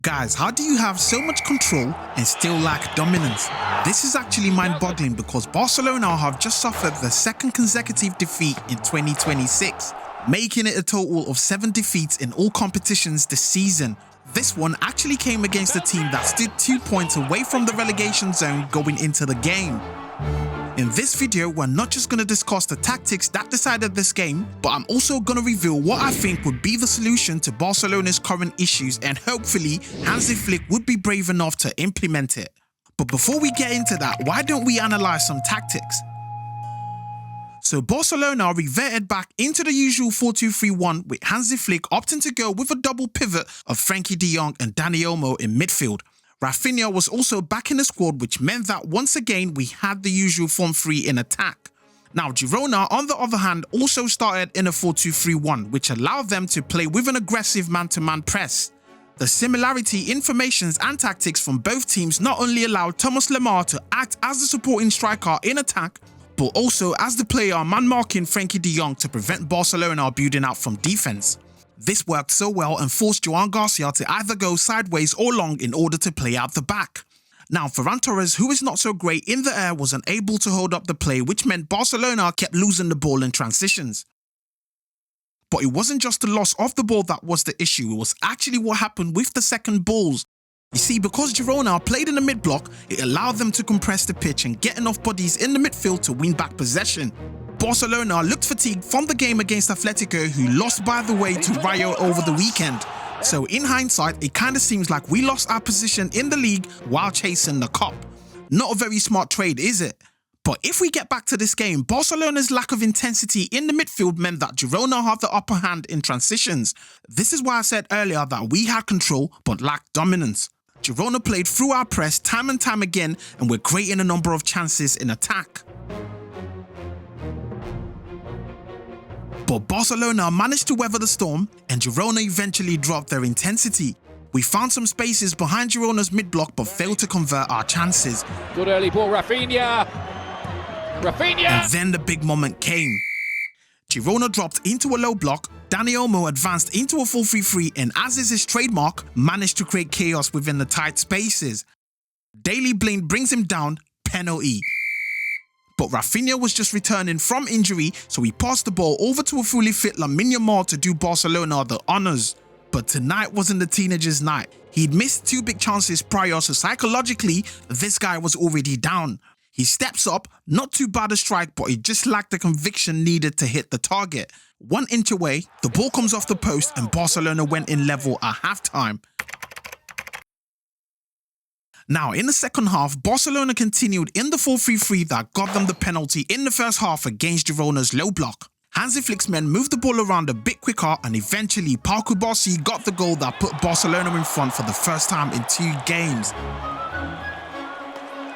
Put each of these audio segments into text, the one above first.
Guys, how do you have so much control and still lack dominance? This is actually mind-boggling because Barcelona have just suffered their second consecutive defeat in 2026, making it a total of 7 defeats in all competitions this season. This one actually came against a team that stood 2 points away from the relegation zone going into the game. In this video, we're not just going to discuss the tactics that decided this game, but I'm also going to reveal what I think would be the solution to Barcelona's current issues, and hopefully Hansi Flick would be brave enough to implement it. But before we get into that, why don't we analyze some tactics? So Barcelona reverted back into the usual 4-2-3-1 with Hansi Flick opting to go with a double pivot of Frenkie de Jong and Dani Olmo in midfield. Rafinha was also back in the squad, which meant that once again we had the usual front three in attack. Now Girona, on the other hand, also started in a 4-2-3-1, which allowed them to play with an aggressive man-to-man press. The similarity in formations and tactics from both teams not only allowed Thomas Lemar to act as the supporting striker in attack, but also as the player man-marking Frenkie de Jong to prevent Barcelona building out from defense. This worked so well and forced Joan Garcia to either go sideways or long in order to play out the back. Now Ferran Torres, who is not so great in the air, was unable to hold up the play, which meant Barcelona kept losing the ball in transitions. But it wasn't just the loss of the ball that was the issue, it was actually what happened with the second balls. You see, because Girona played in the mid-block, it allowed them to compress the pitch and get enough bodies in the midfield to win back possession. Barcelona looked fatigued from the game against Atletico, who lost by the way to Rayo over the weekend. So in hindsight, it kinda seems like we lost our position in the league while chasing the cup. Not a very smart trade, is it? But if we get back to this game, Barcelona's lack of intensity in the midfield meant that Girona had the upper hand in transitions. This is why I said earlier that we had control but lacked dominance. Girona played through our press time and time again and were creating a number of chances in attack. But Barcelona managed to weather the storm and Girona eventually dropped their intensity. We found some spaces behind Girona's mid-block but failed to convert our chances. Good early ball, Rafinha! Rafinha! And then the big moment came. Girona dropped into a low block, Dani Olmo advanced into a 4-3-3 and, as is his trademark, managed to create chaos within the tight spaces. Daley Blind brings him down, penalty. But Rafinha was just returning from injury, so he passed the ball over to a fully fit Lamine Yamal to do Barcelona the honours. But tonight wasn't the teenager's night. He'd missed 2 big chances prior, so psychologically, this guy was already down. He steps up, not too bad a strike, but he just lacked the conviction needed to hit the target. 1 inch away, the ball comes off the post and Barcelona went in level at halftime. Now, in the second half, Barcelona continued in the 4-3-3 that got them the penalty in the first half against Girona's low block. Hansi Flick's men moved the ball around a bit quicker and eventually Pau Cubarsí got the goal that put Barcelona in front for the first time in 2 games.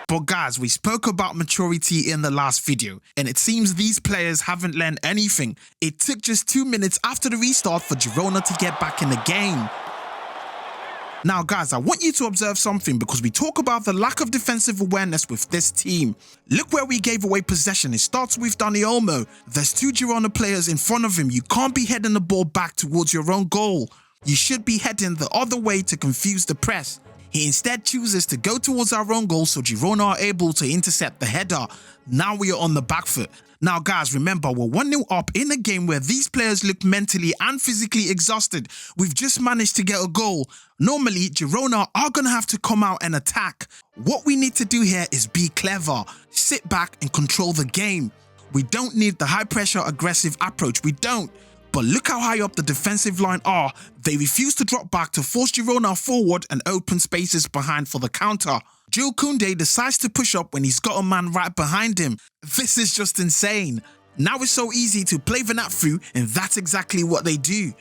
But guys, we spoke about maturity in the last video, and it seems these players haven't learned anything. It took just 2 minutes after the restart for Girona to get back in the game. Now guys, I want you to observe something because we talk about the lack of defensive awareness with this team. Look where we gave away possession. It starts with Dani Olmo. There's 2 Girona players in front of him. You can't be heading the ball back towards your own goal. You should be heading the other way to confuse the press. He instead chooses to go towards our own goal, so Girona are able to intercept the header. Now we are on the back foot. Now guys, remember, we're 1-0 up in a game where these players look mentally and physically exhausted. We've just managed to get a goal. Normally, Girona are going to have to come out and attack. What we need to do here is be clever, sit back and control the game. We don't need the high-pressure, aggressive approach. We don't. But look how high up the defensive line are. They refuse to drop back to force Girona forward and open spaces behind for the counter. Jules Koundé decides to push up when he's got a man right behind him. This is just insane. Now it's so easy to play Vanat through, and that's exactly what they do.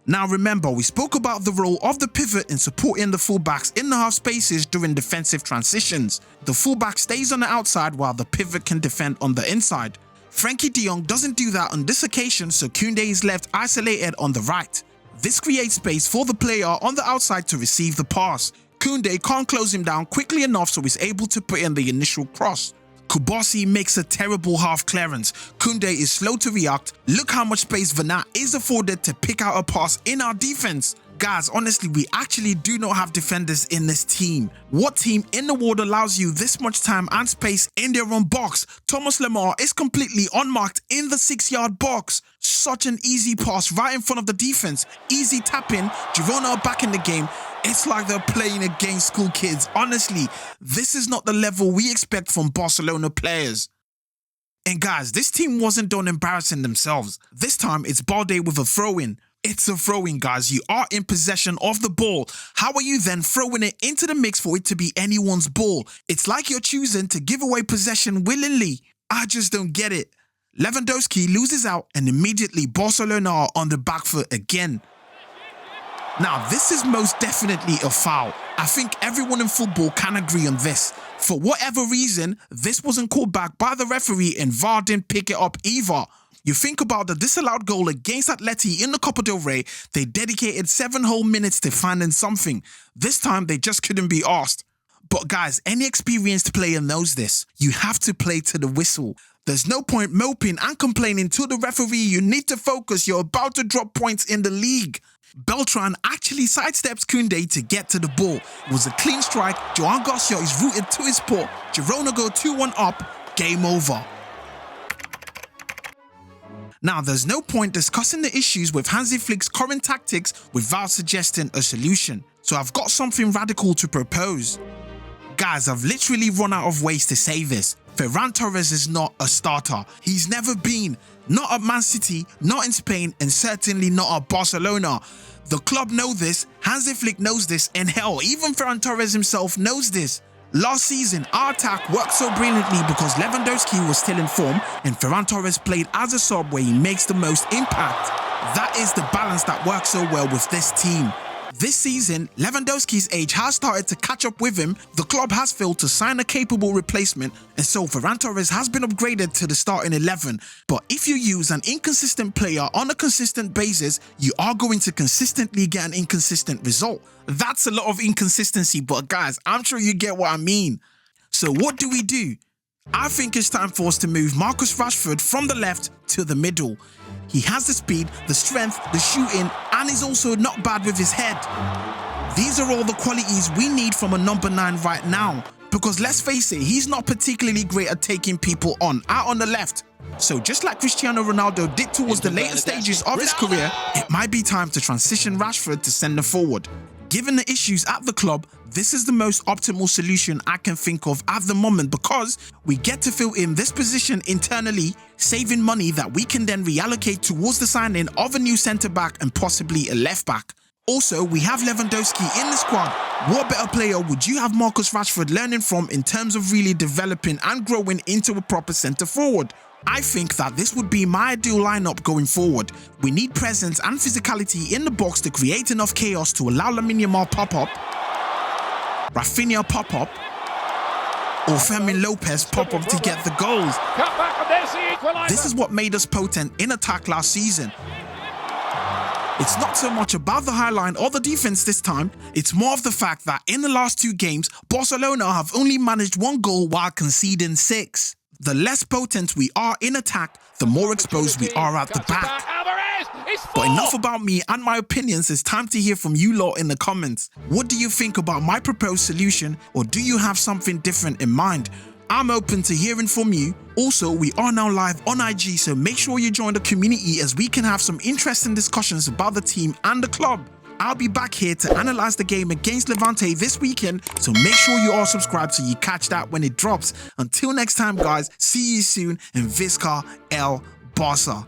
Now remember, we spoke about the role of the pivot in supporting the fullbacks in the half spaces during defensive transitions. The fullback stays on the outside while the pivot can defend on the inside. Frenkie de Jong doesn't do that on this occasion, so Koundé is left isolated on the right. This creates space for the player on the outside to receive the pass. Koundé can't close him down quickly enough, so he's able to put in the initial cross. Cubarsí makes a terrible half clearance. Koundé is slow to react. Look how much space Vanat is afforded to pick out a pass in our defense. Guys, honestly, we actually do not have defenders in this team. What team in the world allows you this much time and space in their own box? Thomas Lemar is completely unmarked in the 6-yard box. Such an easy pass right in front of the defense. Easy tap in. Girona are back in the game. It's like they're playing against school kids. Honestly, this is not the level we expect from Barcelona players. And guys, this team wasn't done embarrassing themselves. This time, it's Balde with a throw-in. It's a throw-in, guys. You are in possession of the ball. How are you then throwing it into the mix for it to be anyone's ball? It's like you're choosing to give away possession willingly. I just don't get it. Lewandowski loses out and immediately Barcelona are on the back foot again. Now, this is most definitely a foul. I think everyone in football can agree on this. For whatever reason, this wasn't called back by the referee and VAR didn't pick it up either. You think about the disallowed goal against Atleti in the Copa del Rey, they dedicated 7 whole minutes to finding something. This time, they just couldn't be asked. But guys, any experienced player knows this. You have to play to the whistle. There's no point moping and complaining to the referee. You need to focus. You're about to drop points in the league. Beltran actually sidesteps Koundé to get to the ball. It was a clean strike. Joan Garcia is rooted to his spot. Girona go 2-1 up. Game over. Now, there's no point discussing the issues with Hansi Flick's current tactics without suggesting a solution. So I've got something radical to propose. Guys, I've literally run out of ways to say this. Ferran Torres is not a starter. He's never been. Not at Man City, not in Spain, and certainly not at Barcelona. The club know this, Hansi Flick knows this, and hell, even Ferran Torres himself knows this. Last season, our attack worked so brilliantly because Lewandowski was still in form and Ferran Torres played as a sub where he makes the most impact. That is the balance that works so well with this team. This season, Lewandowski's age has started to catch up with him. The club has failed to sign a capable replacement, and so Ferran Torres has been upgraded to the starting 11. But if you use an inconsistent player on a consistent basis, you are going to consistently get an inconsistent result. That's a lot of inconsistency, but guys, I'm sure you get what I mean. So what do? I think it's time for us to move Marcus Rashford from the left to the middle. He has the speed, the strength, the shooting, and is also not bad with his head. These are all the qualities we need from a number 9 right now. Because let's face it, he's not particularly great at taking people on, out on the left. So just like Cristiano Ronaldo did towards the later stages of his career, it might be time to transition Rashford to centre forward. Given the issues at the club, this is the most optimal solution I can think of at the moment because we get to fill in this position internally, saving money that we can then reallocate towards the signing of a new centre-back and possibly a left-back. Also, we have Lewandowski in the squad. What better player would you have Marcus Rashford learning from in terms of really developing and growing into a proper centre-forward? I think that this would be my ideal lineup going forward. We need presence and physicality in the box to create enough chaos to allow Lamine Yamal pop-up, Rafinha pop-up, or Fermin Lopez pop-up to get the goals. This is what made us potent in attack last season. It's not so much about the high line or the defense this time, it's more of the fact that in the last 2 games, Barcelona have only managed 1 goal while conceding 6. The less potent we are in attack, the more exposed we are at the back. But enough about me and my opinions, it's time to hear from you lot in the comments. What do you think about my proposed solution, or do you have something different in mind? I'm open to hearing from you. Also, we are now live on IG, so make sure you join the community as we can have some interesting discussions about the team and the club. I'll be back here to analyze the game against Levante this weekend, so make sure you are subscribed so you catch that when it drops. Until next time, guys, see you soon, and Visca El Barça.